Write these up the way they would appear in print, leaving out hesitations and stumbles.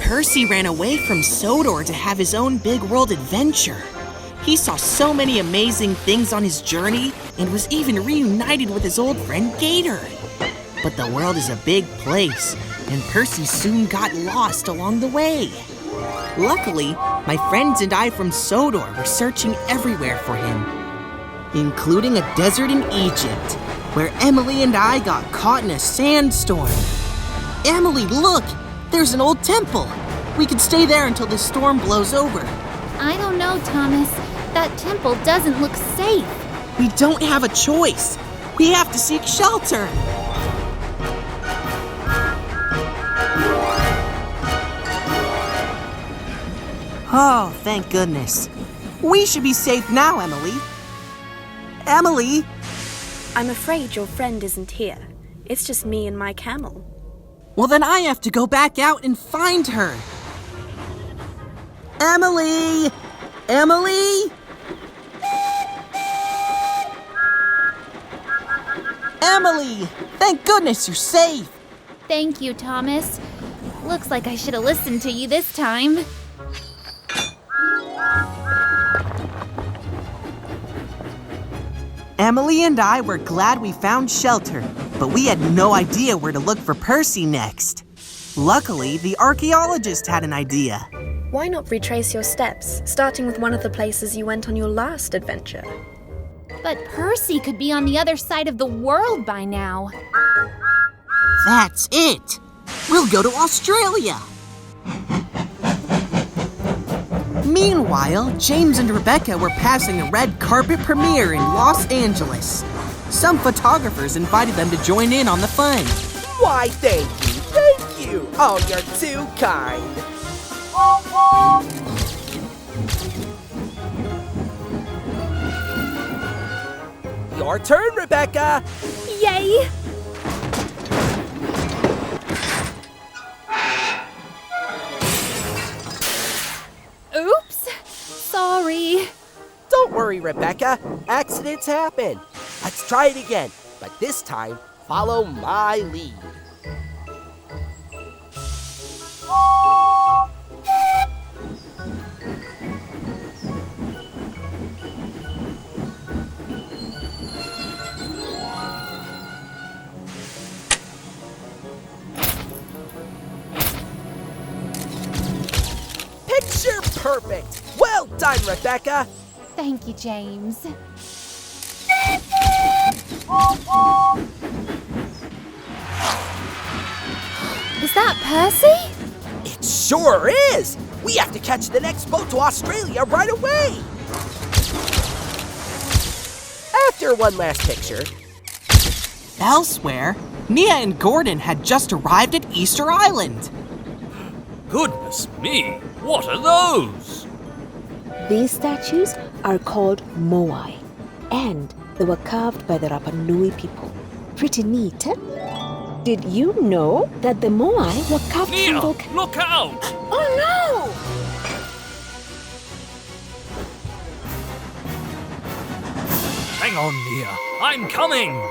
Percy ran away from Sodor to have his own big world adventure. He saw so many amazing things on his journey and was even reunited with his old friend Gator. But the world is a big place, and Percy soon got lost along the way. Luckily, my friends and I from Sodor were searching everywhere for him, including a desert in Egypt, where Emily and I got caught in a sandstorm. Emily, look! There's an old temple. We could stay there until the storm blows over. I don't know, Thomas. That temple doesn't look safe. We don't have a choice. We have to seek shelter. Oh, thank goodness. We should be safe now, Emily. Emily! I'm afraid your friend isn't here. It's just me and my camel. Well, then I have to go back out and find her. Emily! Emily! Emily! Thank goodness you're safe. Thank you, Thomas. Looks like I should have listened to you this time. Emily and I were glad we found shelter, but we had no idea where to look for Percy next. Luckily, the archaeologist had an idea. Why not retrace your steps, starting with one of the places you went on your last adventure? But Percy could be on the other side of the world by now. That's it! We'll go to Australia! Meanwhile, James and Rebecca were passing a red carpet premiere in Los Angeles. Some photographers invited them to join in on the fun. Why, thank you! Oh, you're too kind. Your turn, Rebecca! Yay! Oops! Sorry. Don't worry, Rebecca. Accidents happen. Let's try it again, but this time, follow my lead. Picture perfect! Well done, Rebecca! Thank you, James. Is that Percy? It sure is! We have to catch the next boat to Australia right away! After one last picture... Elsewhere, Nia and Gordon had just arrived at Easter Island. Goodness me, what are those? These statues are called moai, and they were carved by the Rapa Nui people. Pretty neat, eh? Did you know that the moai were carved Nia, from volcanoes? look out! Oh no! Hang on, Nia, I'm coming!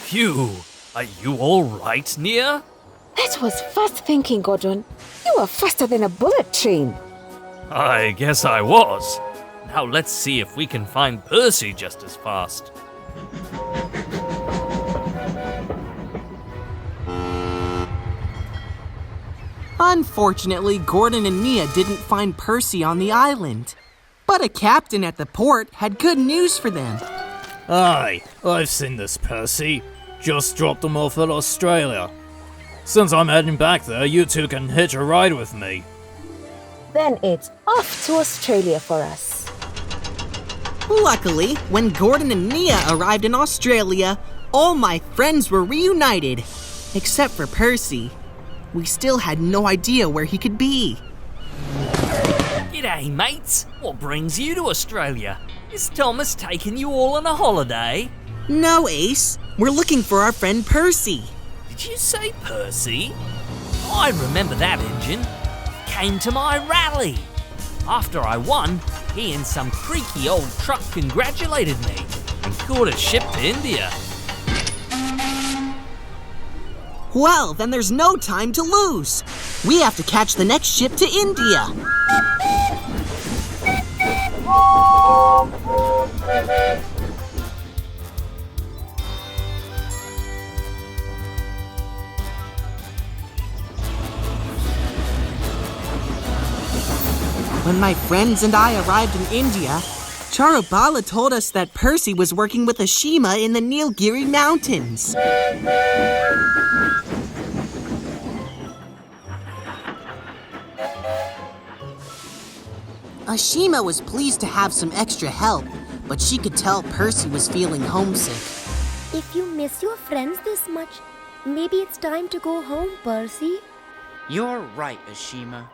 Phew, are you all right, Nia? That was fast thinking, Gordon. You were faster than a bullet train. I guess I was. Now let's see if we can find Percy just as fast. Unfortunately, Gordon and Nia didn't find Percy on the island. But a captain at the port had good news for them. Aye, I've seen this Percy. Just dropped him off at Australia. Since I'm heading back there, you two can hitch a ride with me. Then it's off to Australia for us. Luckily, when Gordon and Nia arrived in Australia, all my friends were reunited. Except for Percy. We still had no idea where he could be. G'day, mates. What brings you to Australia? Is Thomas taking you all on a holiday? No, Ace. We're looking for our friend Percy. Did you say Percy? I remember that engine. Came to my rally. After I won, he and some creaky old truck congratulated me and got a ship to India. Well, then there's no time to lose. We have to catch the next ship to India. When my friends and I arrived in India, Charubala told us that Percy was working with Ashima in the Nilgiri Mountains. Ashima was pleased to have some extra help, but she could tell Percy was feeling homesick. If you miss your friends this much, maybe it's time to go home, Percy. You're right, Ashima.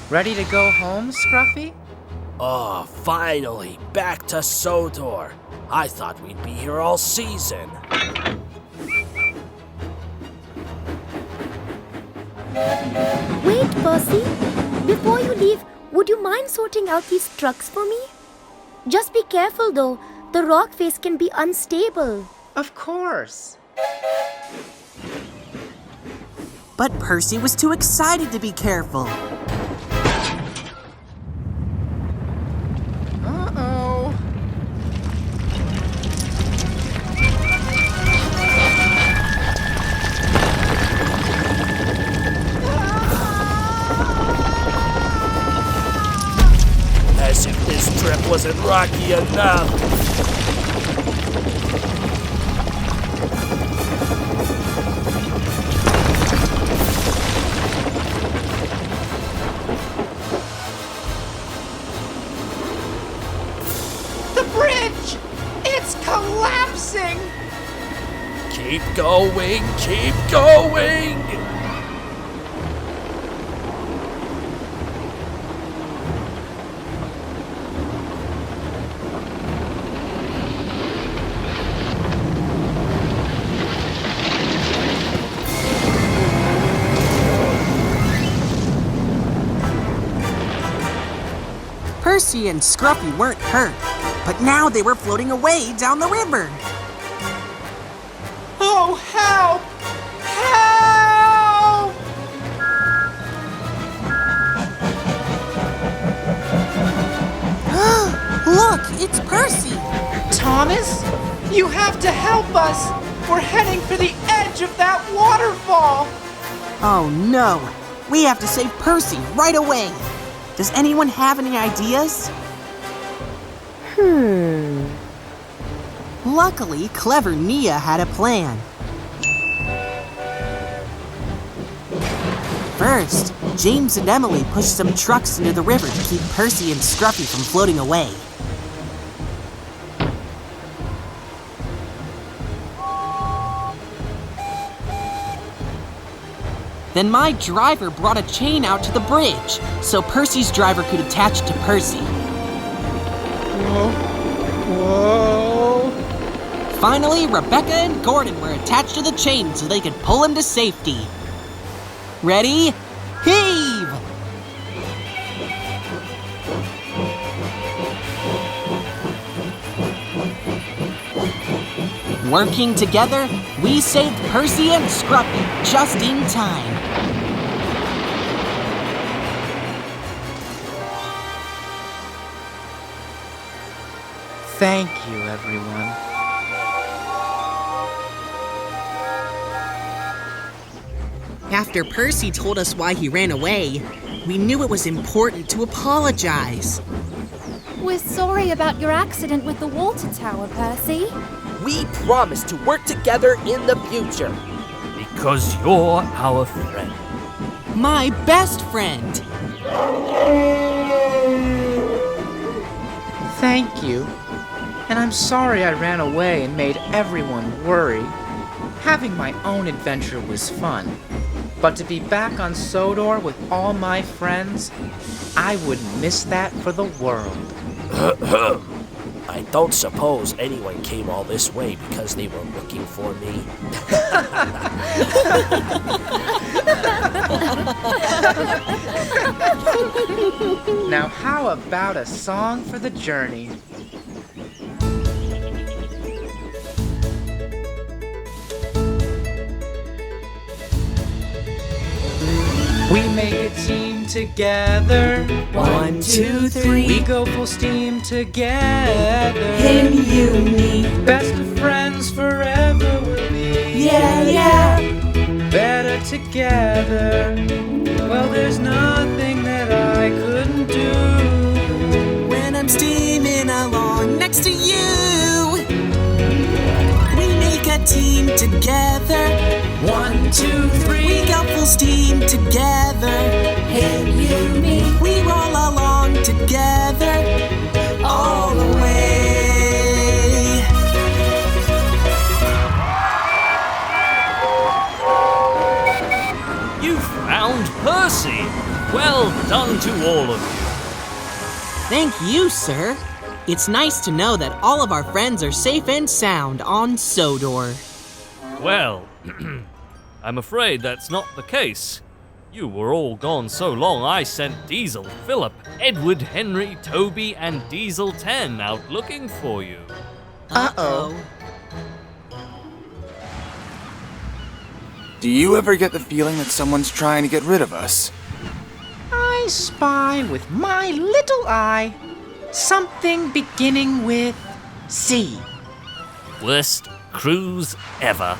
Ready to go home, Scruffy? Oh, finally, back to Sodor. I thought we'd be here all season. Wait, Percy. Before you leave, would you mind sorting out these trucks for me? Just be careful, though. The rock face can be unstable. Of course. But Percy was too excited to be careful. Uh-oh. As if this trip wasn't rocky enough. The bridge! It's collapsing! Keep going, keep going! Percy and Scruffy weren't hurt, but now they were floating away down the river. Oh, help! Help! Look, it's Percy! Thomas, you have to help us! We're heading for the edge of that waterfall! Oh no, we have to save Percy right away. Does anyone have any ideas? Luckily, clever Nia had a plan. First, James and Emily pushed some trucks into the river to keep Percy and Scruffy from floating away. Then my driver brought a chain out to the bridge, so Percy's driver could attach it to Percy. Whoa! Finally, Rebecca and Gordon were attached to the chain so they could pull him to safety. Ready? Heave! Working together, we saved Percy and Scruffy just in time. Thank you, everyone. After Percy told us why he ran away, we knew it was important to apologize. We're sorry about your accident with the water tower, Percy. We promise to work together in the future. Because you're our friend. My best friend! Thank you. And I'm sorry I ran away and made everyone worry. Having my own adventure was fun. But to be back on Sodor with all my friends, I wouldn't miss that for the world. I don't suppose anyone came all this way because they were looking for me. Now how about a song for the journey? We make a team together. 1, 2, 3. We go full steam together. Him, you, me. Best of friends forever we'll be. Yeah, yeah. Better together. Well, there's nothing that I couldn't do. When I'm steaming along next to you, we make a team together. 1, 2, 3. We go full steam together. Him, you, me. We roll along together all the way. You found Percy! Well done to all of you. Thank you, sir. It's nice to know that all of our friends are safe and sound on Sodor. Well, I'm afraid that's not the case. You were all gone so long I sent Diesel, Philip, Edward, Henry, Toby, and Diesel 10 out looking for you. Uh-oh. Do you ever get the feeling that someone's trying to get rid of us? I spy with my little eye something beginning with C. Worst cruise ever.